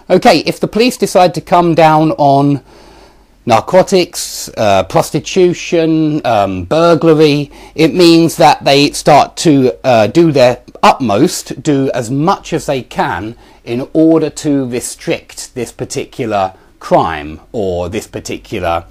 Okay, if the police decide to come down on narcotics, prostitution, burglary, it means that they start to do their utmost, do as much as they can in order to restrict this particular crime or this particular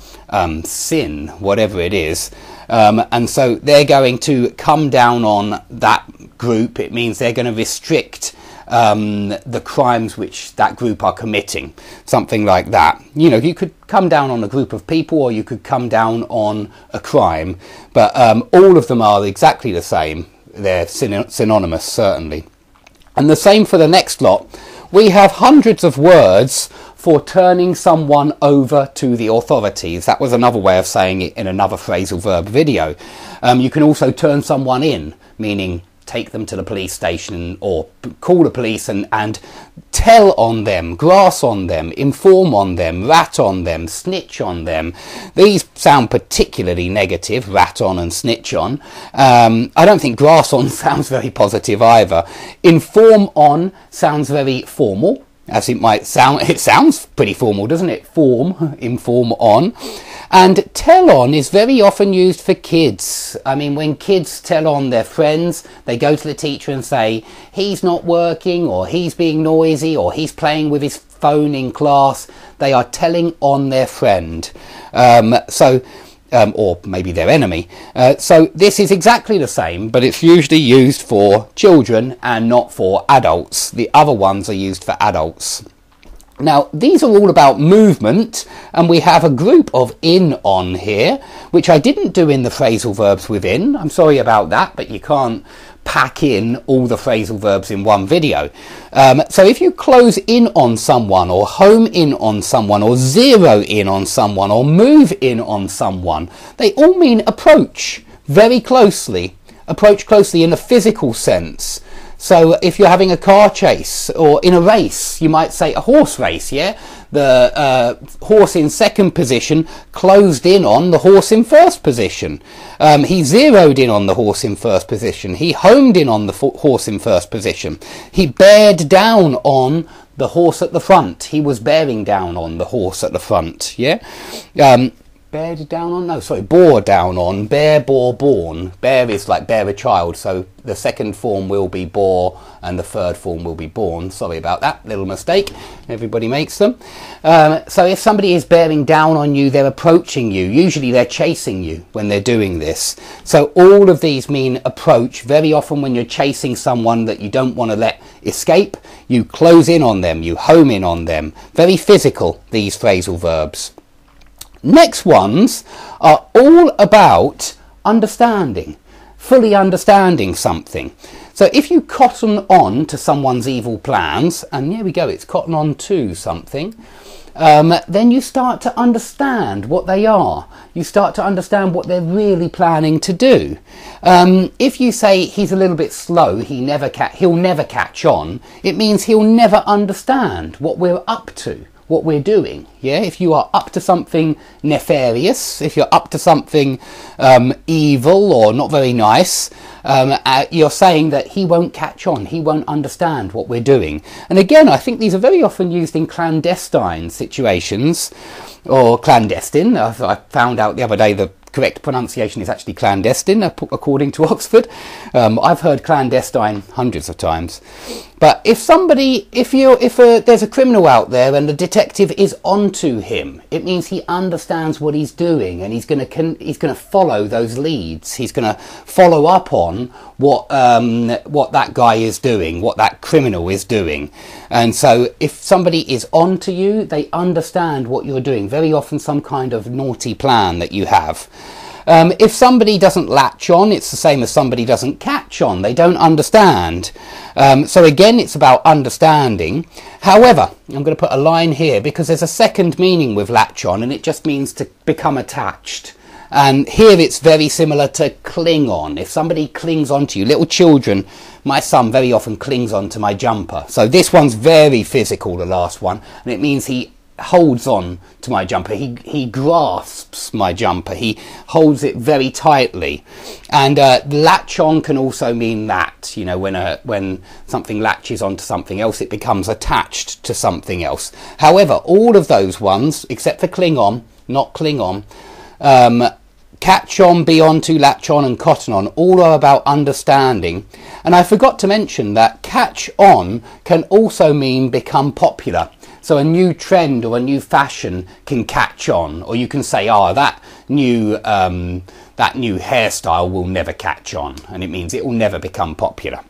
sin, whatever it is. And so they're going to come down on that group. It means they're going to restrict the crimes which that group are committing, something like that. You know, you could come down on a group of people or you could come down on a crime, but all of them are exactly the same. They're synonymous, certainly. And the same for the next lot. We have hundreds of words for turning someone over to the authorities. That was another way of saying it in another phrasal verb video. You can also turn someone in, meaning take them to the police station or call the police and tell on them, grass on them, inform on them, rat on them, snitch on them. These sound particularly negative, rat on and snitch on. I don't think grass on sounds very positive either. Inform on sounds very formal, as it might sound. It sounds pretty formal, doesn't it? Form, inform on. And tell on is very often used for kids. I mean, when kids tell on their friends, they go to the teacher and say, he's not working, or he's being noisy, or he's playing with his phone in class. They are telling on their friend. Or maybe their enemy. So this is exactly the same, but it's usually used for children and not for adults. The other ones are used for adults. Now, these are all about movement, and we have a group of in on here, which I didn't do in the phrasal verbs within. I'm sorry about that, but you can't pack in all the phrasal verbs in one video. So if you close in on someone, or home in on someone, or zero in on someone, or move in on someone, they all mean approach very closely. Approach closely in the physical sense. So if you're having a car chase or in a race, you might say a horse race, yeah? The horse in second position closed in on the horse in first position. He zeroed in on the horse in first position. He homed in on the horse in first position. He bared down on the horse at the front. He was bearing down on the horse at the front, yeah? Bared down on? No, sorry, bore down on. Bear, bore, born. Bear is like bear a child, so the second form will be bore and the third form will be born. Sorry about that, little mistake. Everybody makes them. So if somebody is bearing down on you, they're approaching you. Usually they're chasing you when they're doing this. So all of these mean approach. Very often when you're chasing someone that you don't want to let escape, you close in on them, you home in on them. Very physical, these phrasal verbs. Next ones are all about understanding, fully understanding something. So if you cotton on to someone's evil plans, and here we go, it's cotton on to something, then you start to understand what they are. You start to understand what they're really planning to do. If you say he's a little bit slow, he'll never catch on, it means he'll never understand what we're up to, what we're doing. Yeah, if you are up to something nefarious, if you're up to something evil or not very nice, you're saying that he won't catch on, he won't understand what we're doing. And again, I think these are very often used in clandestine situations, or clandestine. I found out the other day the correct pronunciation is actually clandestine, according to Oxford. I've heard clandestine hundreds of times. But if there's a criminal out there and the detective is onto him, it means he understands what he's doing, and he's going to follow those leads. He's going to follow up on what that guy is doing, what that criminal is doing. And so if somebody is onto you, they understand what you're doing. Very often some kind of naughty plan that you have. If somebody doesn't latch on, it's the same as somebody doesn't catch on. They don't understand. So again, it's about understanding. However, I'm going to put a line here because there's a second meaning with latch on, and it just means to become attached. And here it's very similar to cling on. If somebody clings onto you, little children, my son very often clings onto my jumper. So this one's very physical, the last one, and it means he holds on to my jumper. He grasps my jumper. He holds it very tightly. And latch on can also mean that, you know, when something latches onto something else, it becomes attached to something else. However, all of those ones, except for cling on, not cling on, catch on, be on to, latch on and cotton on, all are about understanding. And I forgot to mention that catch on can also mean become popular. So a new trend or a new fashion can catch on, or you can say, oh, that new hairstyle will never catch on, and it means it will never become popular.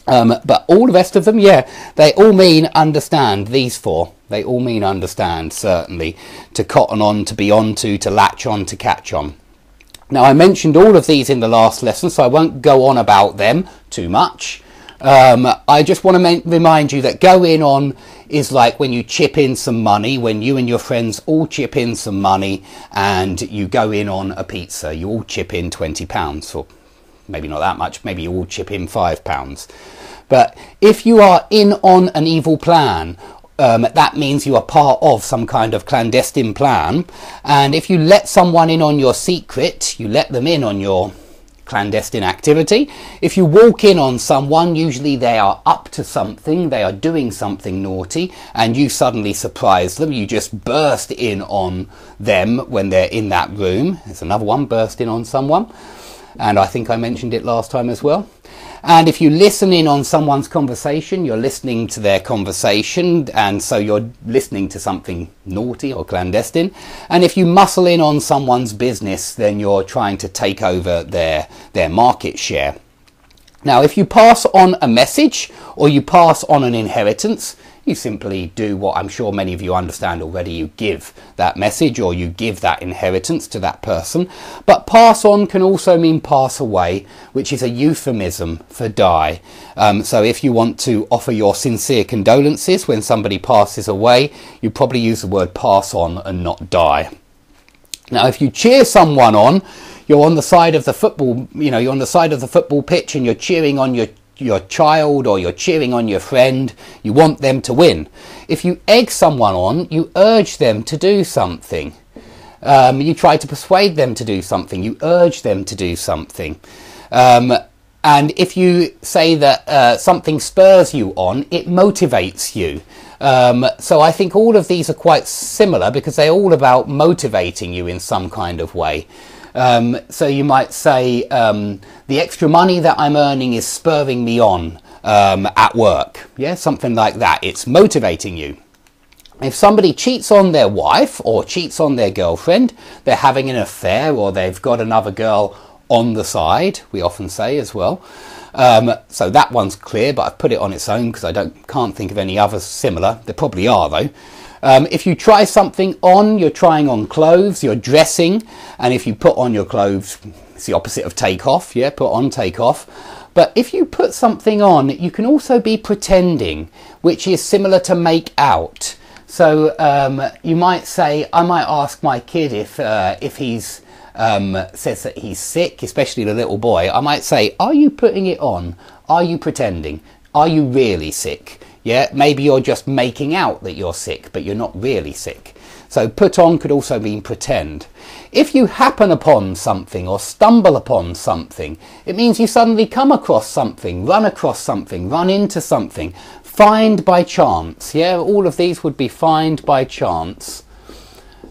But all the rest of them, yeah, they all mean understand. These four, they all mean understand, certainly. To cotton on, to be on to latch on, to catch on. Now, I mentioned all of these in the last lesson, so I won't go on about them too much. I just want to remind you that go in on is like when you chip in some money, when you and your friends all chip in some money and you go in on a pizza. You all chip in £20, or maybe not that much, maybe you all chip in £5. But if you are in on an evil plan, that means you are part of some kind of clandestine plan. And if you let someone in on your secret, you let them in on your clandestine activity. If you walk in on someone, usually they are up to something, they are doing something naughty, and you suddenly surprise them. You just burst in on them when they're in that room. There's another one, burst in on someone. And I think I mentioned it last time as well. And if you listen in on someone's conversation, you're listening to their conversation, and so you're listening to something naughty or clandestine. And if you muscle in on someone's business, then you're trying to take over their market share. Now, if you pass on a message or you pass on an inheritance, you simply do what I'm sure many of you understand already. You give that message or you give that inheritance to that person. But pass on can also mean pass away, which is a euphemism for die. So if you want to offer your sincere condolences when somebody passes away, you probably use the word pass on and not die. Now, if you cheer someone on, you're on the side of the football, you're on the side of the football pitch and you're cheering on your child or you're cheering on your friend. You want them to win. If you egg someone on, you urge them to do something. You try to persuade them to do something. You urge them to do something. And if you say that something spurs you on, it motivates you. So I think all of these are quite similar because they're all about motivating you in some kind of way. So you might say, the extra money that I'm earning is spurring me on at work. Yeah, something like that. It's motivating you. If somebody cheats on their wife or cheats on their girlfriend, they're having an affair or they've got another girl on the side, we often say as well. So that one's clear, but I've put it on its own because I can't think of any others similar. There probably are though. If you try something on, you're trying on clothes, you're dressing, and if you put on your clothes, it's the opposite of take off, yeah, put on, take off. But if you put something on, you can also be pretending, which is similar to make out. So you might say, I might ask my kid if he's says that he's sick, especially the little boy, I might say, are you putting it on? Are you pretending? Are you really sick? Yeah, maybe you're just making out that you're sick, but you're not really sick. So put on could also mean pretend. If you happen upon something or stumble upon something, it means you suddenly come across something, run into something. Find by chance. Yeah, all of these would be find by chance.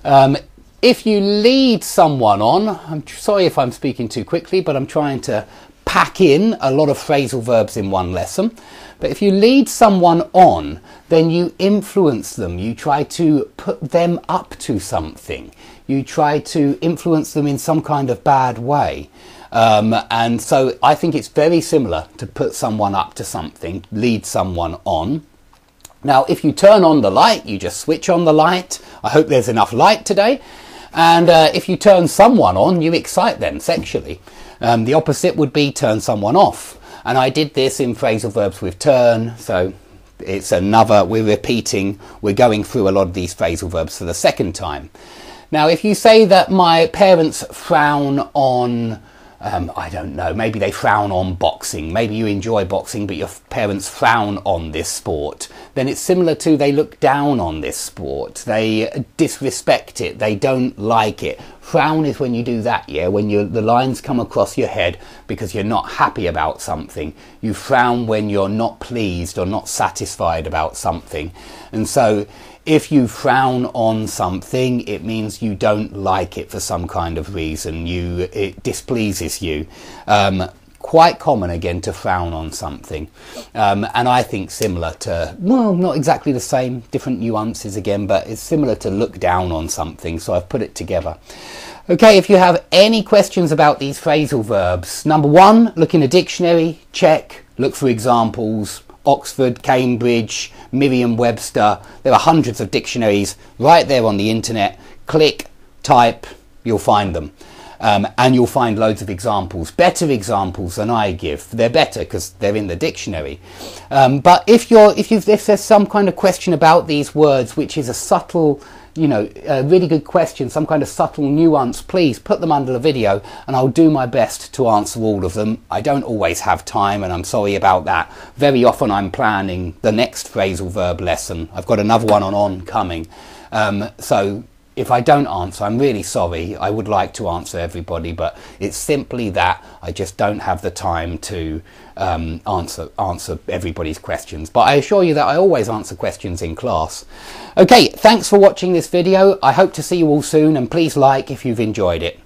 If you lead someone on, I'm sorry if I'm speaking too quickly, but I'm trying to pack in a lot of phrasal verbs in one lesson. But if you lead someone on, then you influence them. You try to put them up to something. You try to influence them in some kind of bad way. And so I think it's very similar to put someone up to something, lead someone on. Now, if you turn on the light, you just switch on the light. I hope there's enough light today. And if you turn someone on, you excite them sexually. The opposite would be turn someone off. And I did this in phrasal verbs with turn, so it's another, we're repeating, we're going through a lot of these phrasal verbs for the second time. Now, if you say that my parents frown on I don't know, maybe they frown on boxing. Maybe you enjoy boxing, but your parents frown on this sport. Then it's similar to they look down on this sport. They disrespect it. They don't like it. Frown is when you do that, yeah? When the lines come across your head because you're not happy about something. You frown when you're not pleased or not satisfied about something. And so if you frown on something, it means you don't like it for some kind of reason. It displeases you. Quite common again to frown on something. And I think similar to, well, not exactly the same, different nuances again, but it's similar to look down on something. So I've put it together. Okay, if you have any questions about these phrasal verbs, number one, look in a dictionary, check, look for examples. Oxford, Cambridge, Merriam-Webster. There are hundreds of dictionaries right there on the internet. Click, type, you'll find them. And you'll find loads of examples, better examples than I give. They're better because they're in the dictionary. But if there's some kind of question about these words, which is a subtle, a really good question, some kind of subtle nuance, please put them under the video and I'll do my best to answer all of them. I don't always have time and I'm sorry about that. Very often I'm planning the next phrasal verb lesson. I've got another one on coming. So if I don't answer, I'm really sorry. I would like to answer everybody, but it's simply that I just don't have the time to answer everybody's questions. But I assure you that I always answer questions in class. Okay, thanks for watching this video. I hope to see you all soon, and please like if you've enjoyed it.